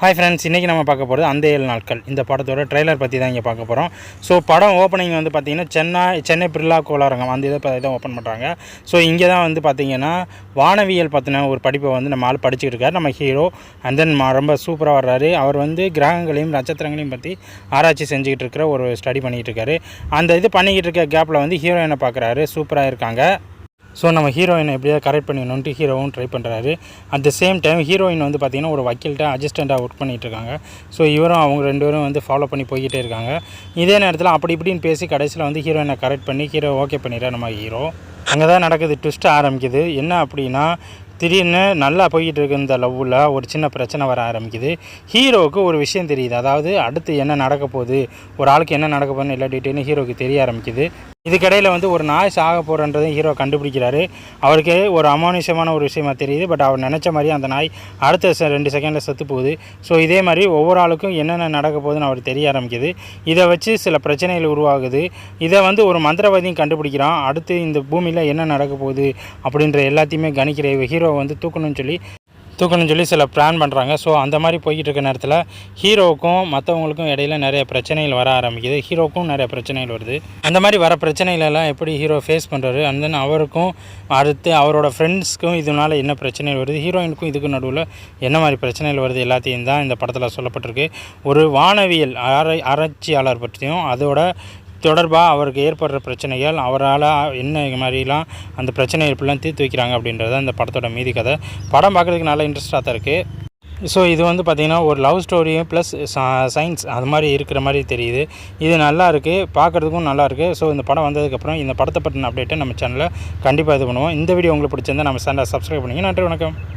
Hi friends, இன்றைக்கி நம்ம பார்க்க போகிறது அந்த 7 நாட்கள் இந்த படத்தோட ட்ரெய்லர் பற்றி தான் இங்கே பார்க்க போகிறோம். ஸோ படம் ஓப்பனிங் வந்து பார்த்திங்கன்னா சென்னை பிர்லா கோளாரங்கம் அந்த இதை தான் ஓப்பன் பண்ணுறாங்க. ஸோ இங்கே தான் வந்து பார்த்திங்கன்னா வானவியல் பற்றின ஒரு படிப்பை வந்து நம்ம ஆள் படிச்சுக்கிட்டு இருக்கார் நம்ம ஹீரோ. அண்ட் தென் ரொம்ப சூப்பராக வர்றாரு. அவர் வந்து கிரகங்களையும் நட்சத்திரங்களையும் பற்றி ஆராய்ச்சி செஞ்சுக்கிட்டு இருக்கிற ஒரு ஸ்டடி பண்ணிக்கிட்டு இருக்காரு. அந்த இது பண்ணிக்கிட்டு இருக்க கேப்பில் வந்து ஹீரோயினை பார்க்குறாரு. சூப்பராக இருக்காங்க. ஸோ நம்ம ஹீரோயினை எப்படியாவது கரெக்ட் பண்ணிடணுன்ட்டு ஹீரோவும் ட்ரை பண்ணுறாரு. At the same time heroine வந்து பார்த்திங்கன்னா ஒரு வக்கீல்கிட்ட அசிஸ்டண்ட்டாக ஒர்க் பண்ணிகிட்ருக்காங்க. ஸோ இவரும் அவங்க 2 பேரும் வந்து ஃபாலோ பண்ணி போய்கிட்டே இருக்காங்க. இதே நேரத்தில் அப்படி இப்படின்னு பேசி கடைசியில் வந்து ஹீரோயினை கரெக்ட் பண்ணி ஹீரோ ஓகே பண்ணிடுறாரு நம்ம ஹீரோ. அங்கே தான் நடக்குது, ட்விஸ்ட் ஆரம்பிக்குது. என்ன அப்படின்னா, திடீர்னு நல்லா போய்கிட்டு இருக்க இந்த லவ்வில் ஒரு சின்ன பிரச்சனை வர ஆரம்பிக்குது. ஹீரோவுக்கு ஒரு விஷயம் தெரியுது. அதாவது அடுத்து என்ன நடக்க போகுது, ஒரு ஆளுக்கு என்ன நடக்க போகுதுன்னு எல்லா டீட்டெயிலும் ஹீரோவுக்கு தெரிய ஆரம்பிக்குது. இதுக்கடையில் வந்து ஒரு நாய் சாக போகிறன்றதையும் ஹீரோ கண்டுபிடிக்கிறாரு. அவருக்கு ஒரு அமானுஷமான ஒரு விஷயமா தெரியுது. பட் அவர் நினச்ச மாதிரி அந்த நாய் அடுத்த 2 செகண்டில் செத்து போகுது. ஸோ இதே மாதிரி ஒவ்வொரு ஆளுக்கும் என்னென்ன நடக்க போகுதுன்னு அவருக்கு தெரிய ஆரம்பிக்குது. இதை வச்சு சில பிரச்சனைகள் உருவாகுது. இதை வந்து ஒரு மந்திரவாதியும் கண்டுபிடிக்கிறான். அடுத்து இந்த பூமியில் என்ன நடக்க போகுது அப்படின்ற எல்லாத்தையுமே கணிக்கிற ஹீரோ வந்து தூக்கணும்னு சொல்லி சில பிளான் பண்ணுறாங்க. ஸோ அந்த மாதிரி போய்கிட்டு இருக்க நேரத்தில் ஹீரோவுக்கும் மற்றவங்களுக்கும் இடையில நிறைய பிரச்சனைகள் வர ஆரம்பிக்குது. ஹீரோவுக்கும் நிறைய பிரச்சனைகள் வருது. அந்த மாதிரி வர பிரச்சனைகளெல்லாம் எப்படி ஹீரோ ஃபேஸ் பண்ணுறாரு, அண்ட் தென் அவருக்கும் அடுத்து அவரோட ஃப்ரெண்ட்ஸ்க்கும் இதனால் என்ன பிரச்சனைகள் வருது, ஹீரோயினுக்கும் இதுக்கு நடுவில் என்ன மாதிரி பிரச்சனைகள் வருது, எல்லாத்தையும் தான் இந்த படத்தில் சொல்லப்பட்டிருக்கு. ஒரு வானவியல் ஆராய்ச்சியாளர் பற்றியும் அதோட தொடர்பாக அவருக்கு ஏற்படுற பிரச்சனைகள், அவரால் என்ன மாதிரிலாம் அந்த பிரச்சனைகள் எப்படிலாம் தீர்த்து வைக்கிறாங்க அப்படின்றத இந்த படத்தோட மீதி கதை. படம் பார்க்குறதுக்கு நல்லா இன்ட்ரெஸ்ட்டாக தான் இருக்குது. ஸோ இது வந்து பார்த்திங்கன்னா ஒரு லவ் ஸ்டோரியும் ப்ளஸ் சயின்ஸ் அது மாதிரி இருக்கிற மாதிரி தெரியுது. இது நல்லா இருக்குது, பார்க்குறதுக்கும் நல்லாயிருக்கு. ஸோ இந்த படம் வந்ததுக்கப்புறம் இந்த படத்தை பற்றின அப்டேட்டை நம்ம சேனலில் கண்டிப்பாக இது பண்ணுவோம். இந்த வீடியோ உங்களுக்கு பிடிச்சிருந்தால் நம்ம சேனலை சப்ஸ்கிரைப் பண்ணிங்க. நன்றி, வணக்கம்.